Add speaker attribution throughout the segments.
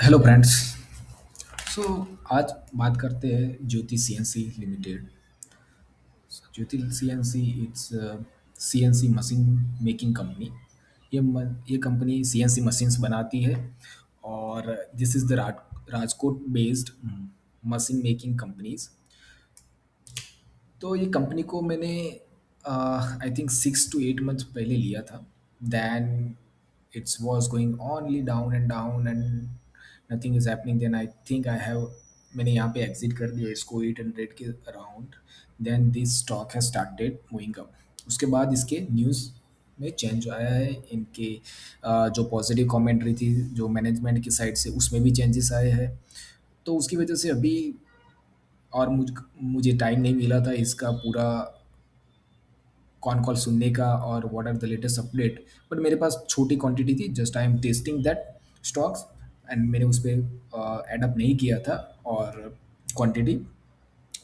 Speaker 1: Hello friends. सो आज बात करते हैं Jyoti CNC limited. Jyoti CNC it's CNC machine making company. ये कंपनी सीएनसी मशीन्स बनाती है और this is the Rajkot based machine making companies. तो ये कंपनी को मैंने आई थिंक 6 to 8 months पहले लिया था। Then it's was going only down and down and nothing is happening. Then I think I have मैंने यहाँ पे एग्जिट कर दिया इसको 800 के around. Then this stock has started moving up. उसके बाद इसके न्यूज़ में चेंज आया है। इनके जो पॉजिटिव कमेंट्री थी जो मैनेजमेंट की साइड से उसमें भी चेंजेस आए हैं। तो उसकी वजह से अभी और मुझे टाइम नहीं मिला था इसका पूरा कॉन कॉल सुनने का और what are the latest update. But मेरे पास छोटी क्वांटिटी थी, just I am testing that stocks and मैंने उस पर एडअप नहीं किया था और quantity.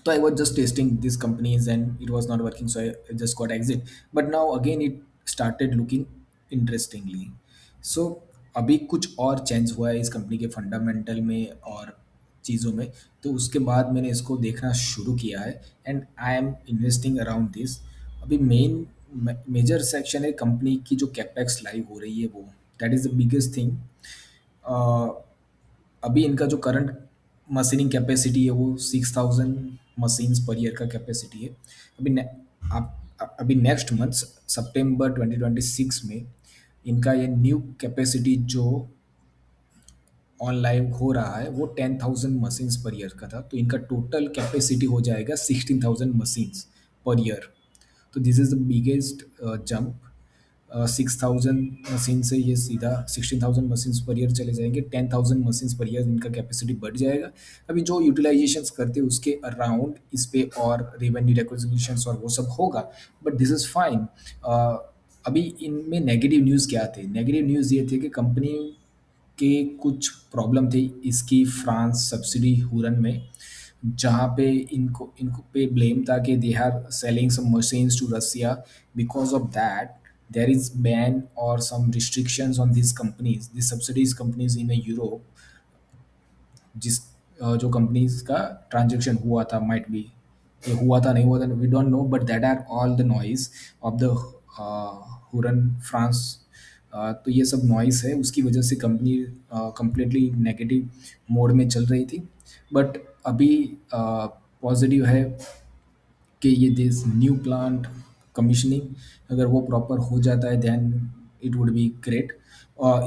Speaker 1: So I was just testing these companies and it was not working, so I just got exit. But now again it started looking interestingly. So अभी कुछ और चेंज हुआ है इस कंपनी के फंडामेंटल में और चीज़ों में। तो उसके बाद मैंने इसको देखना शुरू किया है and I am investing around this. अभी मेजर सेक्शन है कंपनी की जो कैपेक्स लाइव हो रही है वो that is the biggest thing. अभी इनका जो करंट मशीनिंग कैपेसिटी है वो 6000 मशीन्स पर ईयर का कैपेसिटी है। अभी अभी नेक्स्ट मंथ सितंबर 2026 में इनका ये न्यू कैपेसिटी जो ऑनलाइन हो रहा है वो 10,000 मशीन्स पर ईयर का था। तो इनका टोटल कैपेसिटी हो जाएगा 16,000 मशीन्स पर ईयर। तो this is the biggest jump. 6,000 machine से ये सीधा 16,000 मशीन्स पर ईयर चले जाएंगे। 10,000 मशीन्स पर ईयर इनका कैपेसिटी बढ़ जाएगा। अभी जो यूटिलाइजेशंस करते हैं उसके अराउंड इस पे और रेवेन्यू रिक्विजिशंस और वो सब होगा, बट दिस इज़ फाइन। अभी इनमें नेगेटिव न्यूज़ क्या थे? नेगेटिव न्यूज़ ये थे कि कंपनी के कुछ प्रॉब्लम थी इसकी फ्रांस सब्सिडी हुरन में, जहाँ पे इनको इनको पे ब्लेम था कि they are selling some machines to Russia. Because of that there is ban और some restrictions on this companies this subsidies companies in Europe. जिस जो कंपनीज का ट्रांजेक्शन हुआ था, माइट बी ये हुआ था नहीं हुआ था we don't know, but that are all the noise of the हुरन फ्रांस। तो ये सब नॉइस है, उसकी वजह से कंपनी कंप्लीटली नेगेटिव मोड में चल रही थी। बट अभी पॉजिटिव है कि ये दिस न्यू प्लांट कमीशनिंग अगर वो प्रॉपर हो जाता है then it would be great.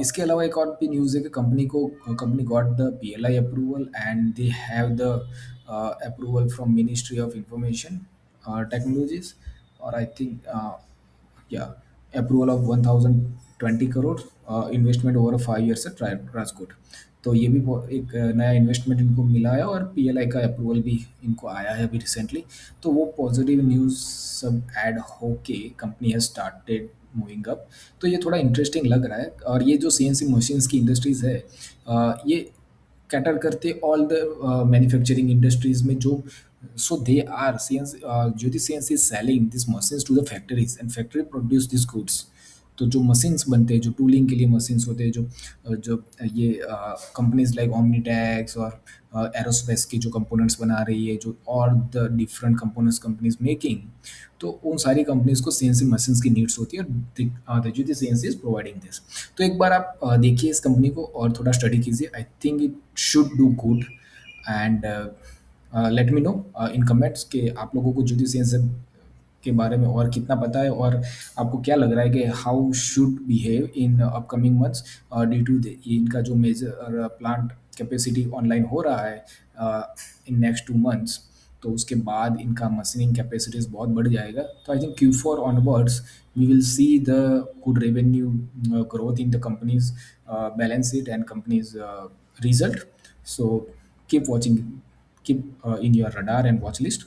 Speaker 1: इसके अलावा एक और भी न्यूज़ है कि company got the PLI approval and they have the approval from ministry of information technologies. और आई थिंक या approval of 1020 crore investment over 5 years at Rajkot. तो ये भी एक नया इन्वेस्टमेंट इनको मिला है और पीएलआई का अप्रूवल भी इनको आया है अभी रिसेंटली। तो वो पॉजिटिव न्यूज़ सब ऐड होके company has started moving up. तो ये थोड़ा इंटरेस्टिंग लग रहा है। और ये जो सीएनसी मशीन्स की इंडस्ट्रीज़ है ये कैटर करते ऑल द मैन्युफैक्चरिंग इंडस्ट्रीज में जो so they are CNC Jyoti CNC selling this machines to the factories and factory produce this goods. तो जो मशीन्स बनते हैं जो टूलिंग के लिए मशीन्स होते हैं जो ये कंपनीज लाइक ओमनीटैक्स और एरोस्पेस की जो कंपोनेंट्स बना रही है जो और the different components companies making, तो उन सारी कंपनीज को सीएनसी मशीन्स की नीड्स होती है और ज्योति सीएनसी इज प्रोवाइडिंग दिस। तो एक बार आप देखिए इस कंपनी को और थोड़ा स्टडी कीजिए। I think it should do good and let me know in comments कि आप लोगों को ज्योति सीएनसी के बारे में और कितना पता है और आपको क्या लग रहा है कि how should behave in upcoming months due to इनका जो मेजर प्लांट कैपेसिटी ऑनलाइन हो रहा है इन नेक्स्ट 2 मंथ्स। तो उसके बाद इनका मशीनिंग कैपेसिटीज बहुत बढ़ जाएगा। तो I think Q4 onwards we will see the good revenue growth in the companies balance sheet and companies result. So keep watching, keep in your radar and watch list.